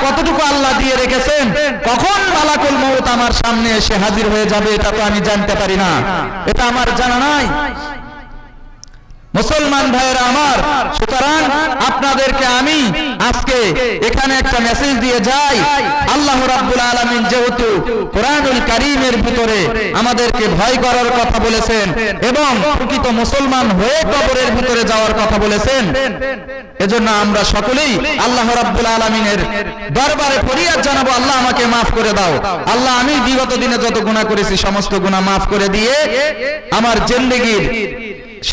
কতটুকু আল্লাহ দিয়ে রেখেছেন, কখন মালাকুল মউত আমার সামনে এসে হাজির হয়ে যাবে এটা তো আমি জানতে পারি না, এটা আমার জানা নাই। মুসলমান ভাইয়েরা আমার, সুতরাং আপনাদেরকে আমি আজকে এখানে একটা মেসেজ দিয়ে যাই। আল্লাহ রাব্বুল আলামিন যেহেতু কোরআনুল কারীমের ভিতরে আমাদেরকে ভয় করার কথা বলেছেন এবং প্রকৃত মুসলমান হয়ে কবরের ভিতরে যাওয়ার কথা বলেছেন, এজন্য আমরা সকলেই আল্লাহ রাব্বুল আলামিনের দরবারে ফরিয়াদ জানাবো, আল্লাহ আমাকে মাফ করে দাও। আল্লাহ, আমি বিগত দিনে যত গুনাহ করেছি সমস্ত গুনাহ মাফ করে দিয়ে আমার জিন্দেগীর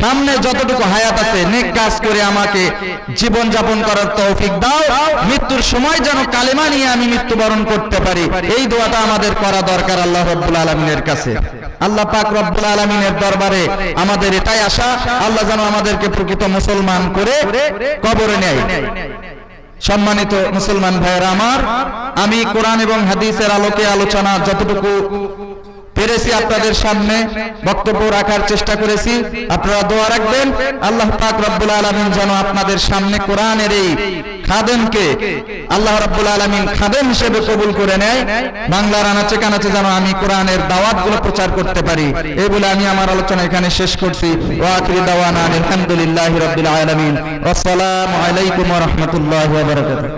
সামনে যতটুকু হায়াত আছে নেক কাজ করে আমাকে জীবন যাপন করার তৌফিক দাও। মৃত্যুর সময় যেন কালেমা নিয়ে আমি মৃত্যুবরণ করতে পারি, এই দোয়াটা আমাদের করা দরকার আল্লাহ রাব্বুল আলামিনের কাছে। আল্লাহ পাক রব্বুল আলামিনের দরবারে আমাদের এটাই আশা, আল্লাহ যেন আমাদেরকে প্রকৃত মুসলমান করে কবরে নেয়। সম্মানিত মুসলমান ভাইয়েরা আমার, আমি কোরআন এবং হাদিসের আলোকে আলোচনা যতটুকু পেরেছি আপনাদের সামনে বক্তব্য রাখার চেষ্টা করেছি। আপনারা দোয়া রাখবেন আল্লাহ পাক রব্বুল আলামিন যেন আপনাদের সামনে কোরআনের এই খাদেমকে আল্লাহ রাব্বুল আলামিন খাদেম হিসেবে কবুল করে নেয়। বাংলার আনাচে কানাচে যেন আমি কোরআনের দাওয়াতগুলো প্রচার করতে পারি, এই বলে আমি আমার আলোচনা এখানে শেষ করছি। ওয়া আখিরু দাওয়ানা আলহামদুলিল্লাহি রাব্বিল আলামিন। আসসালামু আলাইকুম ওয়া রাহমাতুল্লাহি ওয়া বারাকাতুহু।